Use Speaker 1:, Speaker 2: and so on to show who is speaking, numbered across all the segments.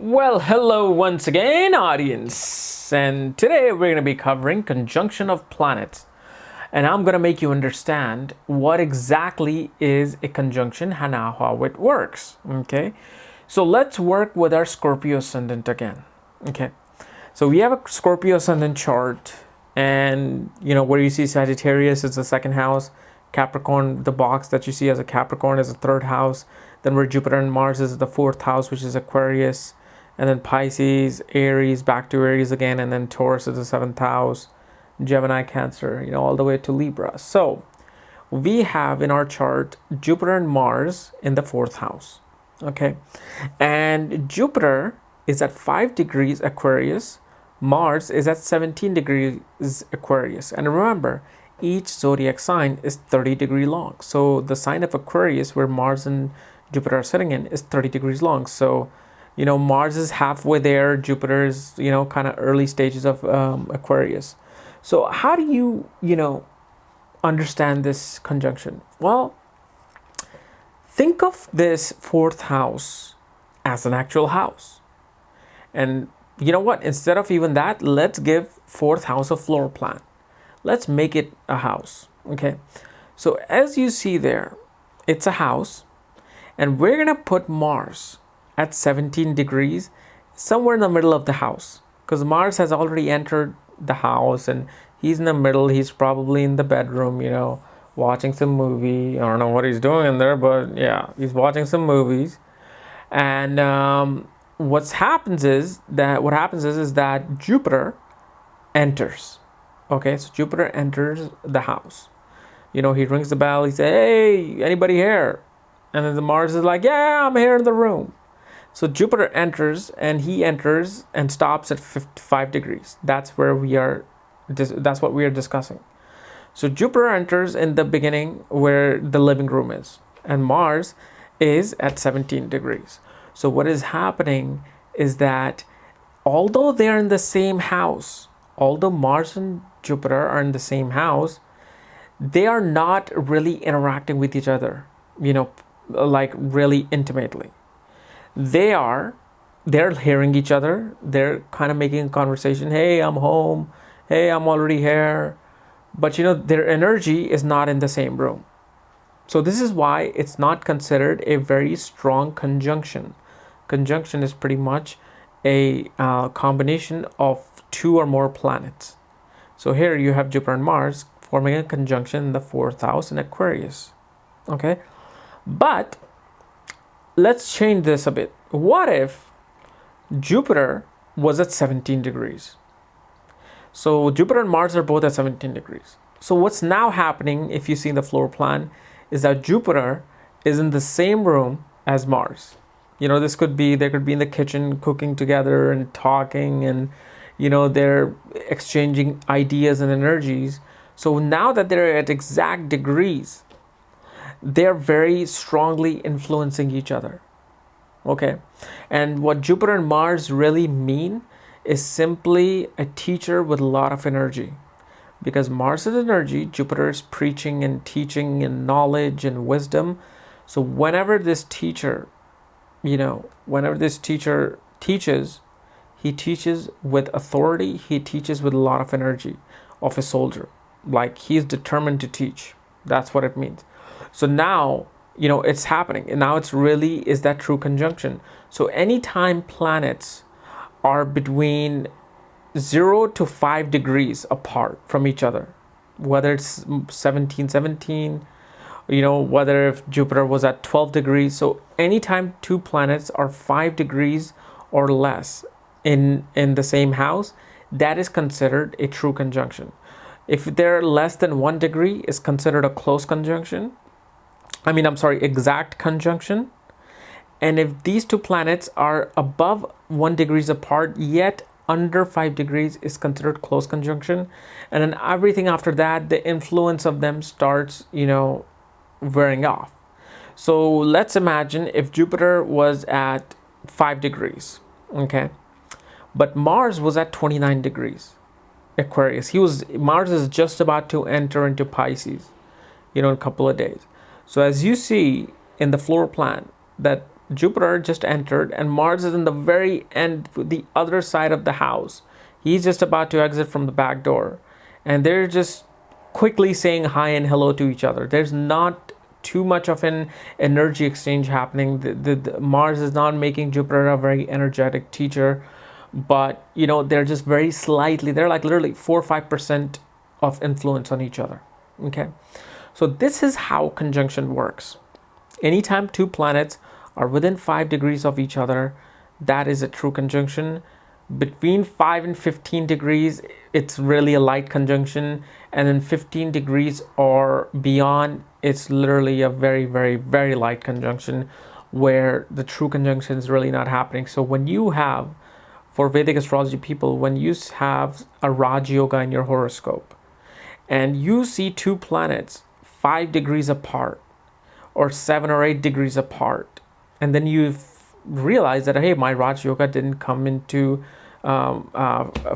Speaker 1: Well, hello once again, audience. And today we're going to be covering conjunction of planets. And I'm going to make you understand what exactly is a conjunction and how it works. Okay. So let's work with our Scorpio ascendant again. Okay. So we have a Scorpio ascendant chart, and where you see Sagittarius is the second house, Capricorn, the box that you see as a Capricorn is the third house. Then where Jupiter and Mars is the fourth house, which is Aquarius. And then Pisces, Aries, back to Aries again, and then Taurus is the seventh house, Gemini, Cancer, all the way to Libra. So we have in our chart Jupiter and Mars in the fourth house. Okay. And Jupiter is at 5 degrees Aquarius. Mars is at 17 degrees Aquarius. And remember, each zodiac sign is 30 degrees long. So the sign of Aquarius, where Mars and Jupiter are sitting in, is 30 degrees long. So Mars is halfway there. Jupiter is, kind of early stages of Aquarius. So how do you, understand this conjunction? Well, think of this fourth house as an actual house. And you know what? Instead of even that, let's give fourth house a floor plan. Let's make it a house. Okay. So as you see there, it's a house. And we're going to put Mars at 17 degrees, somewhere in the middle of the house, because Mars has already entered the house and he's in the middle. He's probably in the bedroom, watching some movie. I don't know what he's doing in there, but yeah, he's watching some movies. And what happens is that Jupiter enters. Okay, so Jupiter enters the house. He rings the bell. He says, "Hey, anybody here?" And then the Mars is like, "Yeah, I'm here in the room." So Jupiter enters, and he enters and stops at 55 degrees. That's where we are. That's what we are discussing. So Jupiter enters in the beginning where the living room is, and Mars is at 17 degrees. So what is happening is that although they're in the same house, although Mars and Jupiter are in the same house, they are not really interacting with each other, like really intimately. They're hearing each other. They're kind of making a conversation. "Hey, I'm home. Hey, I'm already here." But their energy is not in the same room. So this is why it's not considered a very strong conjunction. Conjunction is pretty much a combination of two or more planets. So here you have Jupiter and Mars forming a conjunction in the fourth house in Aquarius. Okay. But let's change this a bit. What if Jupiter was at 17 degrees? So Jupiter and Mars are both at 17 degrees. So what's now happening, if you see the floor plan, is that Jupiter is in the same room as Mars. They could be in the kitchen cooking together and talking, and they're exchanging ideas and energies. So now that they're at exact degrees, they're very strongly influencing each other. Okay. And what Jupiter and Mars really mean is simply a teacher with a lot of energy. Because Mars is energy, Jupiter is preaching and teaching and knowledge and wisdom. So whenever this teacher teaches, he teaches with authority. He teaches with a lot of energy of a soldier. Like he's determined to teach. That's what it means. So now, it's happening. And now it's really is that true conjunction. So anytime planets are between 0 to 5 degrees apart from each other, whether it's 17, whether if Jupiter was at 12 degrees. So anytime two planets are 5 degrees or less in the same house, that is considered a true conjunction. If they're less than 1 degree, it's considered a close conjunction. Exact conjunction. And if these two planets are above 1 degrees apart, yet under 5 degrees, is considered close conjunction. And then everything after that, the influence of them starts, wearing off. So let's imagine if Jupiter was at 5 degrees, okay, but Mars was at 29 degrees Aquarius. Mars is just about to enter into Pisces, in a couple of days. So as you see in the floor plan, that Jupiter just entered and Mars is in the very end, the other side of the house. He's just about to exit from the back door. And they're just quickly saying hi and hello to each other. There's not too much of an energy exchange happening. The Mars is not making Jupiter a very energetic teacher, but they're just very slightly, they're like literally 4 or 5% of influence on each other. Okay, so this is how conjunction works. Anytime two planets are within 5 degrees of each other, that is a true conjunction. Between 5 and 15 degrees, it's really a light conjunction, and then 15 degrees or beyond, it's literally a very, very, very light conjunction where the true conjunction is really not happening. So when you have, for Vedic astrology people, when you have a Raj Yoga in your horoscope and you see two planets 5 degrees apart or 7 or 8 degrees apart, and then you realize that, hey, my Raj Yoga didn't come into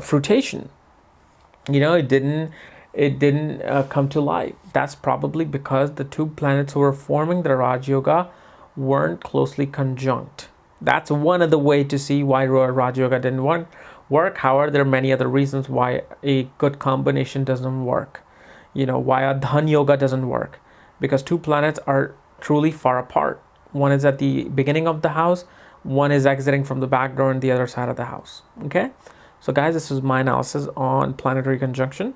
Speaker 1: fruition, it didn't come to life. That's probably because the two planets who were forming the Raj Yoga weren't closely conjunct. That's one of the way to see why Raj Yoga didn't work. However, there are many other reasons why a good combination doesn't work. Why a Dhan Yoga doesn't work, because two planets are truly far apart. One is at the beginning of the house, one is exiting from the back door on the other side of the house. Okay, so guys, this is my analysis on planetary conjunction.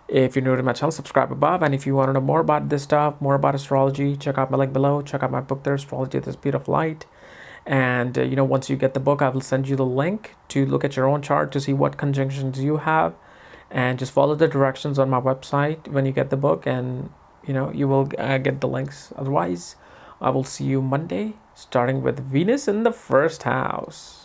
Speaker 1: If you're new to my channel, subscribe above, and if you want to know more about this stuff, more about astrology, check out my link below. Check out my book there, Astrology at the Speed of Light. And once you get the book, I will send you the link to look at your own chart to see what conjunctions you have, and just follow the directions on my website when you get the book, and you will get the links. Otherwise, I will see you Monday, starting with Venus in the first house.